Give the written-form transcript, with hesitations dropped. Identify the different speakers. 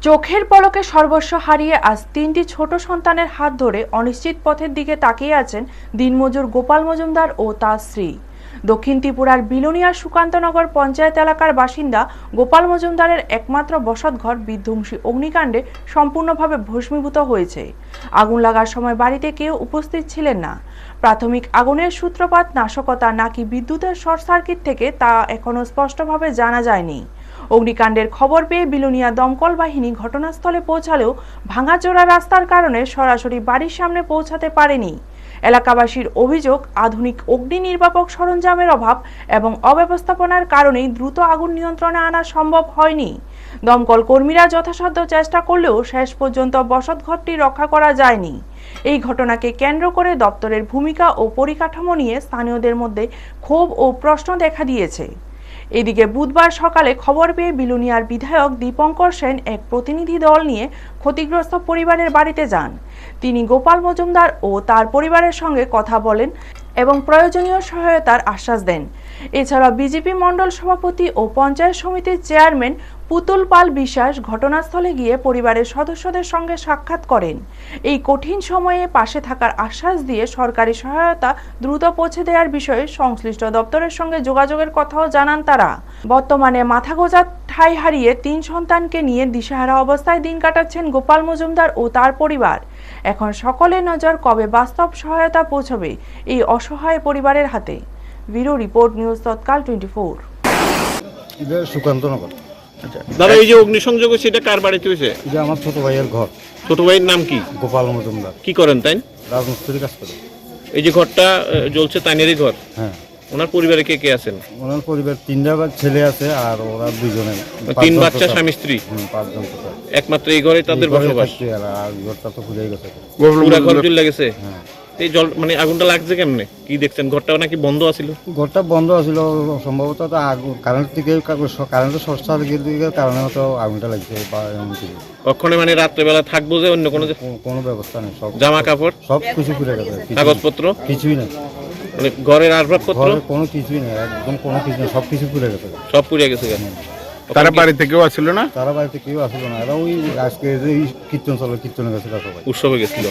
Speaker 1: চোখের পলকে সর্বস্ব হারিয়ে আজ তিনটি ছোট সন্তানের হাত ধরে অনিশ্চিত পথের দিকে তাকিয়ে আছেন দিনমজুর গোপাল মজুমদার ও তার স্ত্রী। দক্ষিণ ত্রিপুরার বিলোনিয়ার সুকান্তনগর পঞ্চায়েত এলাকার বাসিন্দা গোপাল মজুমদারের একমাত্র বসতঘর বিধ্বংসী অগ্নিকাণ্ডে সম্পূর্ণভাবে ভস্মীভূত হয়েছে। আগুন লাগার সময় বাড়িতে কেউ উপস্থিত ছিলেন না। প্রাথমিক আগুনের সূত্রপাত নাশকতা নাকি বিদ্যুতের শর্ট সার্কিট থেকে তা এখনো স্পষ্টভাবে জানা যায়নি। অগ্নিকাণ্ডের খবর পেয়ে বিলোনিয়া দমকল বাহিনী ঘটনাস্থলে পৌঁছালেও ভাঙাচোরা রাস্তার কারণে সরাসরি বাড়ির সামনে পৌঁছাতে পারেনি। এলাকাবাসীর অভিযোগ, আধুনিক অগ্নি নির্বাপক সরঞ্জামের অভাব এবং অব্যবস্থাপনার কারণেই দ্রুত আগুন নিয়ন্ত্রণে আনা সম্ভব হয়নি। দমকল কর্মীরা যথাসাধ্য চেষ্টা করলেও শেষ পর্যন্ত বসতঘরটি রক্ষা করা যায়নি। এই ঘটনাকে কেন্দ্র করে দপ্তরের ভূমিকা ও পরিকাঠামো নিয়ে স্থানীয়দের মধ্যে ক্ষোভ ও প্রশ্ন দেখা দিয়েছে। এদিকে বুধবার সকালে খবর পেয়ে বিলোনিয়ার বিধায়ক দীপঙ্কর সেন এক প্রতিনিধি দল নিয়ে ক্ষতিগ্রস্ত পরিবারের বাড়িতে যান। তিনি গোপাল মজুমদার ও তার পরিবারের সঙ্গে কথা বলেন এবং প্রয়োজনীয় সহায়তার আশ্বাস দেন। এছাড়া বিজেপি মণ্ডল সভাপতি ও পঞ্চায়েত সমিতির চেয়ারম্যান পুতুল পাল বিশ্বাস ঘটনাস্থলে গিয়ে পরিবারের সদস্যদের সঙ্গে সাক্ষাৎ করেন। এই কঠিন সময়ে পাশে থাকার আশ্বাস দিয়ে সরকারি সহায়তা দ্রুত পৌঁছে দেওয়ার বিষয়ে সংশ্লিষ্ট দপ্তরের সঙ্গে যোগাযোগের কথাও জানান তারা। বর্তমানে মাথা গোঁজা ঠাঁই হারিয়ে তিন সন্তানকে নিয়ে দিশেহারা অবস্থায় দিন কাটাচ্ছেন গোপাল মজুমদার ও তার পরিবার। এখন সকলের নজর কবে বাস্তব সহায়তা পৌঁছবে এই অসহায় পরিবারের হাতে। ব্যুরো রিপোর্ট, নিউজ তৎকাল 24।
Speaker 2: সুকান্তনগর।
Speaker 3: আচ্ছা দাদা, এই যে অগ্নিসংযোগ সেটা কার বাড়িতে হয়েছে?
Speaker 2: এটা আমার ছোট ভাইয়ের ঘর।
Speaker 3: ছোট ভাইয়ের নাম কি?
Speaker 2: গোপাল মজুমদার।
Speaker 3: কি করেন তাই?
Speaker 2: রাজমিস্ত্রি কাজ করে।
Speaker 3: এই যে ঘরটা জ্বলছে তাইনেরই ঘর?
Speaker 2: হ্যাঁ।
Speaker 3: ওনার পরিবারে কে কে আছেন?
Speaker 2: ওনার পরিবার তিনটা ছেলে আছে আর ওরা দুজনে।
Speaker 3: তিন বাচ্চা, স্বামী স্ত্রী?
Speaker 2: পাঁচজন।
Speaker 3: একমাত্র এই ঘরে তাদের বসবাস?
Speaker 2: আর ঘরটা তো পুড়ে গেছে।
Speaker 3: পুরা ঘর জ্বলে গেছে?
Speaker 2: হ্যাঁ।
Speaker 3: এই জল মানে আগুনটা লাগছে কেমনে, কি দেখছেন? ঘরটা নাকি বন্ধ আছিল?
Speaker 2: ঘরটা বন্ধ আছিল, সম্ভবত কারেন্ট থেকে কারেন্টের শর্ট সার্কিটের কারণে হয়তো আগুনটা লাগছে বা এমন কিছু।
Speaker 3: ওখানে মানে রাত্রেবেলা থাকবো যে অন্য
Speaker 2: কোনো ব্যবস্থা নেই। সব
Speaker 3: জামা কাপড়
Speaker 2: সব কিছু পুড়ে গেছে।
Speaker 3: কাগজপত্র
Speaker 2: কিছুই নেই।
Speaker 3: মানে ঘরের আসবাবপত্র
Speaker 2: কোনো কিছুই নেই, একদম কোনো কিছু নেই, সব কিছু পুড়ে গেছে।
Speaker 3: সব পুড়ে গেছে।
Speaker 4: তারা বাড়িতে কেউ আসছিল না?
Speaker 2: তারা বাড়িতে কেউ আসলো না, এরা ওই আজকে কীর্তন চলো, কীর্তনে গেছিল, সবাই
Speaker 3: উৎসবে গেছিল।